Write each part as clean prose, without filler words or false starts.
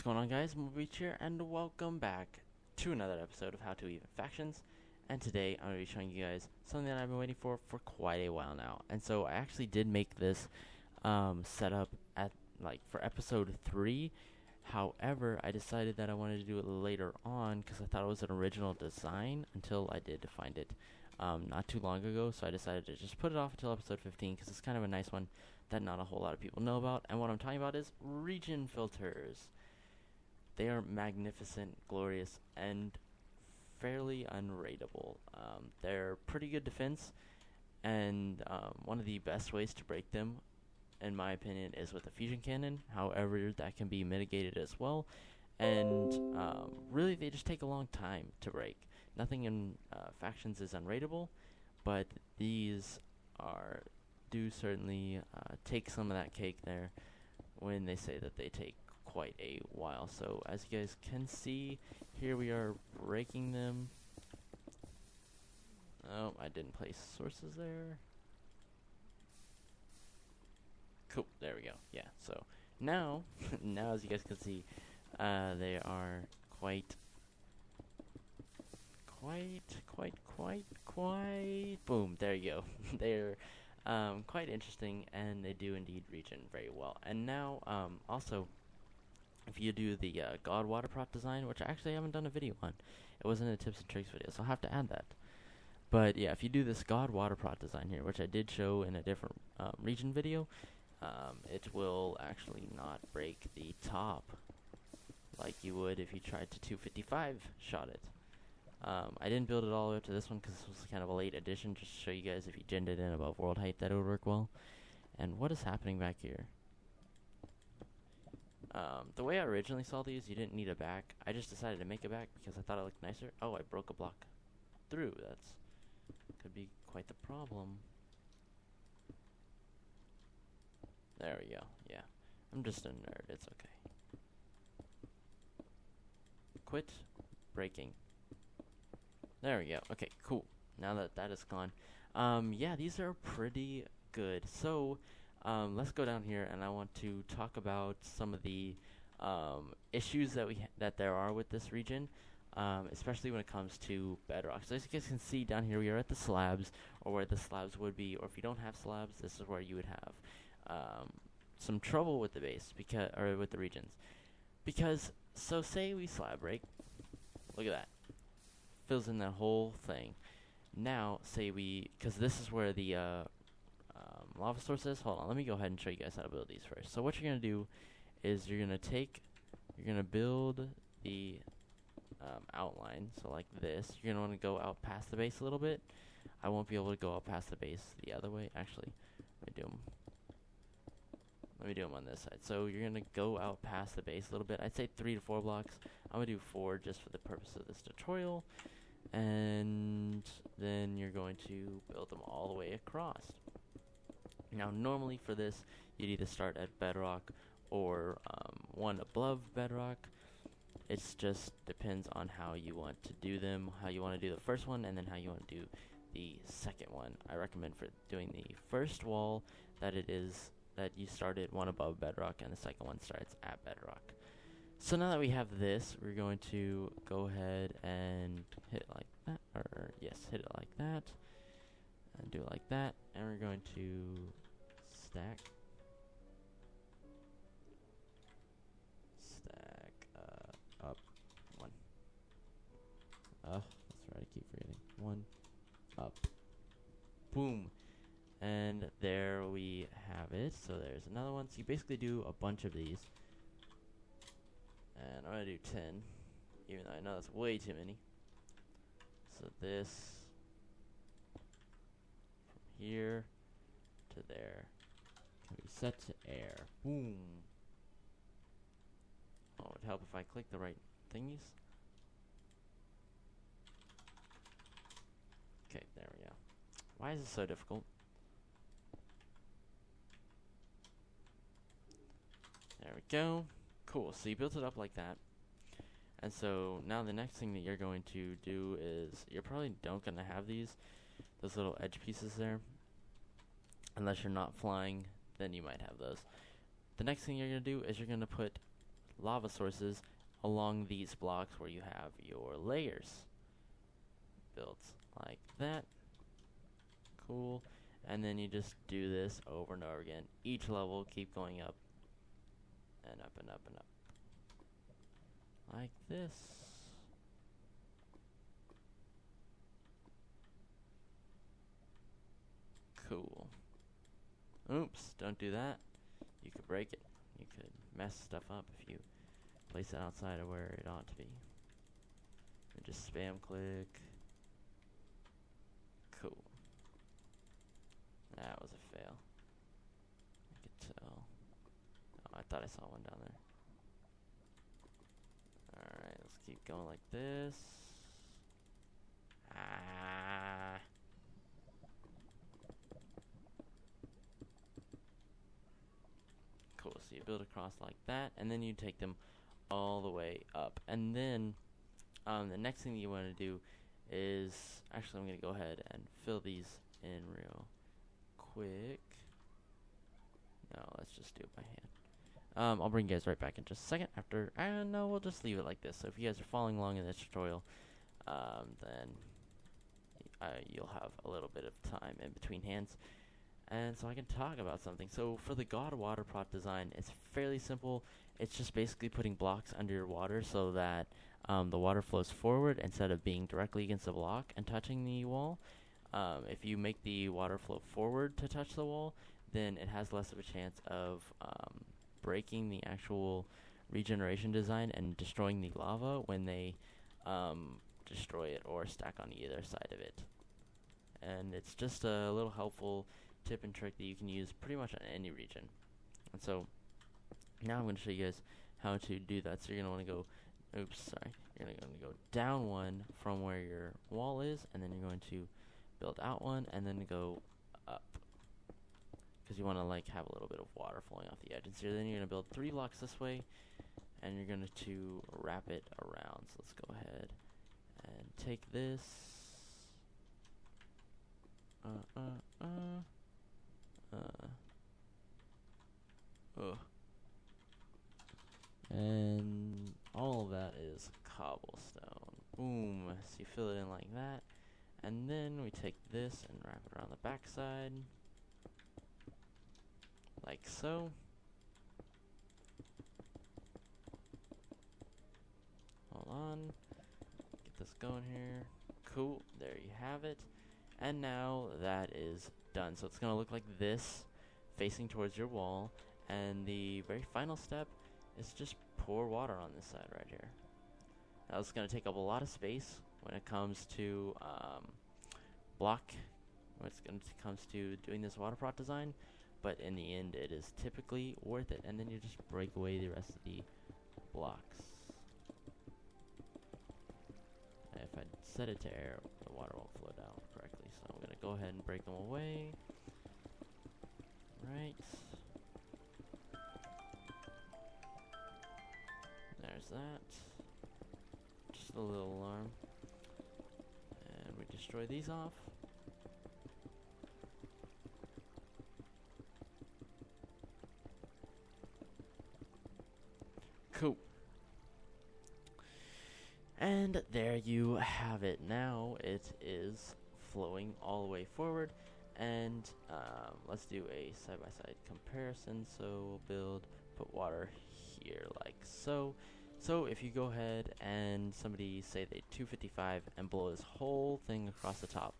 going on, guys? Moab here, and welcome back to another episode of How to Even Factions. And today I'm going to be showing you guys something that I've been waiting for quite a while now. And so I actually did make this setup at for episode 3. However, I decided that I wanted to do it later on because I thought it was an original design until I did find it not too long ago. So I decided to just put it off until episode 15 because it's kind of a nice one that not a whole lot of people know about. And what I'm talking about is regen filters. They are magnificent, glorious, and fairly unrateable. They're pretty good defense, and one of the best ways to break them, in my opinion, is with a fusion cannon. However, that can be mitigated as well, and really they just take a long time to break. Nothing in factions is unrateable, but these do certainly take some of that cake there when they say that they take quite a while. So as you guys can see, here we are breaking them. Oh, I didn't place sources there. Cool, there we go. Yeah, so now now as you guys can see, they are quite boom, there you go. They're quite interesting, and they do indeed regen very well. And now also, if you do the God water prop design, which I actually haven't done a video on, it wasn't a tips and tricks video, so I'll have to add that. But yeah, if you do this God water prop design here, which I did show in a different region video, it will actually not break the top like you would if you tried to 255 shot it. I didn't build it all the way up to this one because this was kind of a late addition, just to show you guys if you genned it in above world height that it would work well. And what is happening back here? The way I originally saw these, you didn't need a back. I just decided to make a back because I thought it looked nicer. Oh, I broke a block through. That's could be quite the problem. There we go. Yeah, I'm just a nerd. It's okay. Quit breaking. There we go. Okay, cool. Now that that is gone, yeah, these are pretty good. So let's go down here, and I want to talk about some of the issues that there are with this region, especially when it comes to bedrock. So as you guys can see down here, we are at the slabs, or where the slabs would be. Or if you don't have slabs, this is where you would have some trouble with the base or with the regions, because so say we slab break. Look at that, fills in that whole thing. Now say because this is where the lava source is. Hold on, let me go ahead and show you guys how to build these first. So what you're gonna do is you're gonna build the outline. So like this, you're gonna want to go out past the base a little bit. I won't be able to go out past the base the other way. Actually, let me do them on this side. So you're gonna go out past the base a little bit. I'd say 3 to 4 blocks. I'm gonna do 4 just for the purpose of this tutorial, and then you're going to build them all the way across. Now, normally for this, you'd either start at bedrock or one above bedrock. It just depends on how you want to do them, how you want to do the first one, and then how you want to do the second one. I recommend for doing the first wall that you start at one above bedrock, and the second one starts at bedrock. So now that we have this, we're going to go ahead and hit it like that, or yes, hit it like that, and do it like that, and we're going to stack up 1. That's right, I keep forgetting. 1 up, boom, and there we have it. So there's another one. So you basically do a bunch of these, and I'm gonna do 10, even though I know that's way too many. So this from here to there can be set to air. Boom. Oh, it would help if I click the right thingies. Okay, there we go. Why is this so difficult? There we go. Cool. So you built it up like that. And so now the next thing that you're going to do is you're probably don't going to have those little edge pieces there. Unless you're not flying, then you might have those. The next thing you're going to do is you're going to put lava sources along these blocks where you have your layers built like that. Cool. And then you just do this over and over again. Each level, keep going up and up and up and up. Like this. Cool. Oops, don't do that. You could break it. You could mess stuff up if you place it outside of where it ought to be. And just spam click. Cool. That was a fail. I could tell. Oh, I thought I saw one down there. Alright, let's keep going like this. Ah. Cool, so you build across like that, and then you take them all the way up. And then, the next thing you want to do is, actually I'm going to go ahead and fill these in real quick. No, let's just do it by hand. I'll bring you guys right back in just a second after, no, we'll just leave it like this. So if you guys are following along in this tutorial, then you'll have a little bit of time in between hands. And so I can talk about something. So for the God water pot design, it's fairly simple. It's just basically putting blocks under your water so that the water flows forward instead of being directly against the block and touching the wall. If you make the water flow forward to touch the wall, then it has less of a chance of breaking the actual regeneration design and destroying the lava when they destroy it or stack on either side of it. And it's just a little helpful tip and trick that you can use pretty much on any region. And so now I'm going to show you guys how to do that. So you're going to want to go, you're going to go down one from where your wall is, and then you're going to build out one, and then go up, because you want to like have a little bit of water flowing off the edge. And so then you're going to build 3 blocks this way, and you're going to wrap it around. So let's go ahead and take this. And all of that is cobblestone. Boom. So you fill it in like that. And then we take this and wrap it around the back side. Like so. Hold on. Get this going here. Cool. There you have it. And now that is done. So it's going to look like this, facing towards your wall. And the very final step is just pour water on this side right here. Now it's going to take up a lot of space when it comes to comes to doing this water pot design, but in the end it is typically worth it. And then you just break away the rest of the blocks. And if I set it to air, the water won't flow down correctly, so I'm going to go ahead and break them away. Right. There's that. Just a little alarm. And we destroy these off. Cool. And there you have it. Now it is flowing all the way forward. And let's do a side-by-side comparison. So we'll put water here like so. So if you go ahead and somebody say they 255 and blow this whole thing across the top,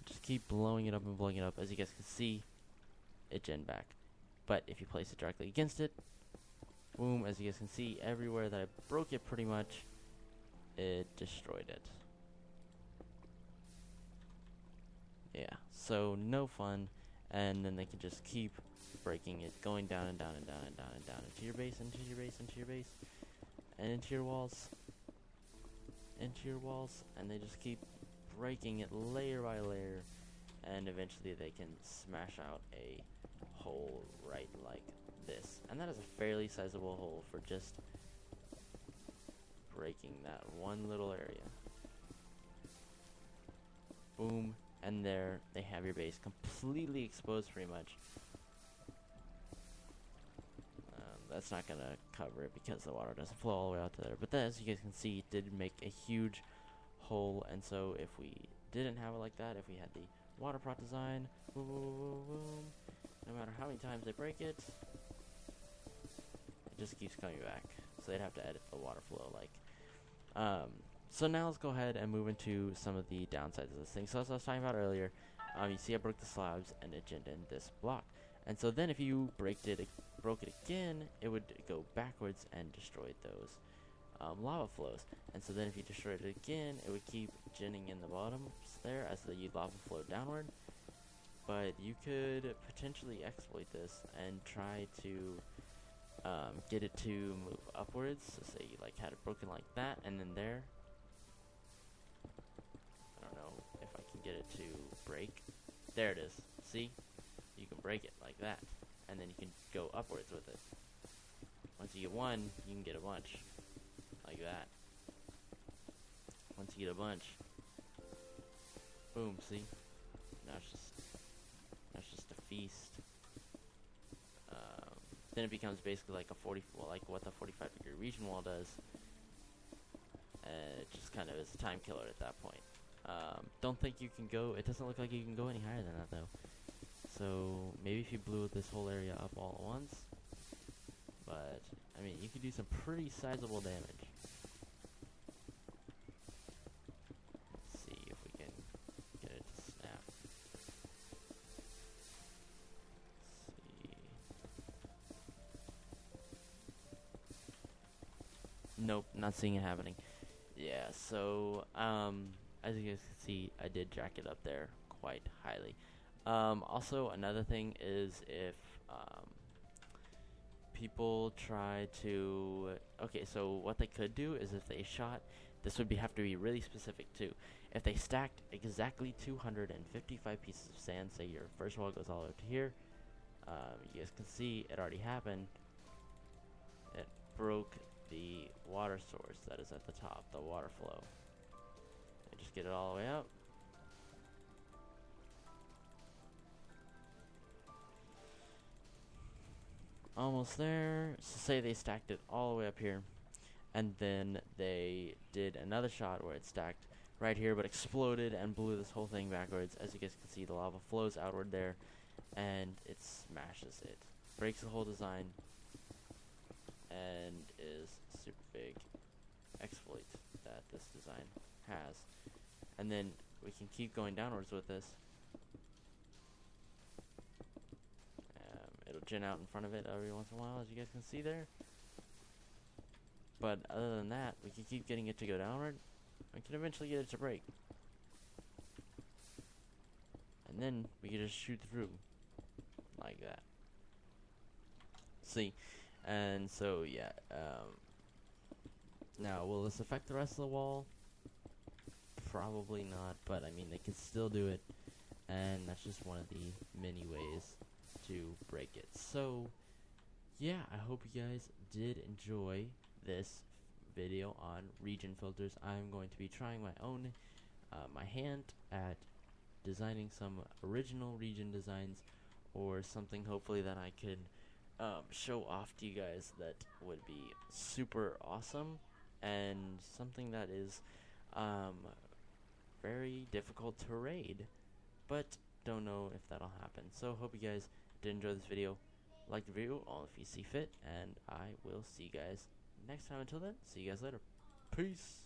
just keep blowing it up and blowing it up. As you guys can see, it gen back. But if you place it directly against it, boom, as you guys can see, everywhere that I broke it pretty much, it destroyed it. Yeah, so no fun. And then they can just keep breaking it, going down and down and down and down and down into your base, into your base, into your base, and into your walls, and they just keep breaking it layer by layer, and eventually they can smash out a hole right like this. And that is a fairly sizable hole for just breaking that one little area. Boom, and there they have your base completely exposed pretty much. That's not gonna cover it because the water doesn't flow all the way out to there. But then, as you guys can see, it did make a huge hole. And so if we didn't have it like that, if we had the water prop design, boom, boom, boom, boom, no matter how many times they break it, it just keeps coming back. So they'd have to edit the water flow. So now let's go ahead and move into some of the downsides of this thing. So as I was talking about earlier, you see I broke the slabs and it jammed in this block. And so then if you broke it again, it would go backwards and destroy those lava flows. And so then if you destroyed it again, it would keep ginning in the bottoms there as the lava flow downward. But you could potentially exploit this and try to get it to move upwards. So say you like had it broken like that, and then there. I don't know if I can get it to break. There it is. See? You can break it like that, and then you can go upwards with it. Once you get one, you can get a bunch. Like that. Once you get a bunch, boom, see? Now it's just a feast. Then it becomes basically like like what the 45-degree region wall does. And it just kind of is a time killer at that point. Don't think you can go, it doesn't look like you can go any higher than that though. So maybe if you blew this whole area up all at once. But, I mean, you could do some pretty sizable damage. Let's see if we can get it to snap. Let's see. Nope, not seeing it happening. Yeah, so, as you guys can see, I did jack it up there quite highly. Also, another thing is if, people try to, okay, so what they could do is if they shot, this would have to be really specific too. If they stacked exactly 255 pieces of sand, say your first wall goes all the way up to here, you guys can see it already happened. It broke the water source that is at the top, the water flow. And just get it all the way up. Almost there. So say they stacked it all the way up here, and then they did another shot where it stacked right here but exploded and blew this whole thing backwards. As you guys can see, the lava flows outward there and it smashes it, breaks the whole design, and is super big exploit that this design has. And then we can keep going downwards with this. It'll gin out in front of it every once in a while, as you guys can see there. But other than that, we can keep getting it to go downward. We can eventually get it to break. And then we can just shoot through. Like that. See? And so, yeah. Now, will this affect the rest of the wall? Probably not, but I mean, they can still do it. And that's just one of the many ways to break it. So yeah, I hope you guys did enjoy this video on region filters. I'm going to be trying my own my hand at designing some original region designs, or something hopefully that I could show off to you guys that would be super awesome, and something that is very difficult to raid, but don't know if that'll happen. So hope you guys did enjoy this video. Like the video all if you see fit, and I will see you guys next time. Until then, see you guys later. Peace.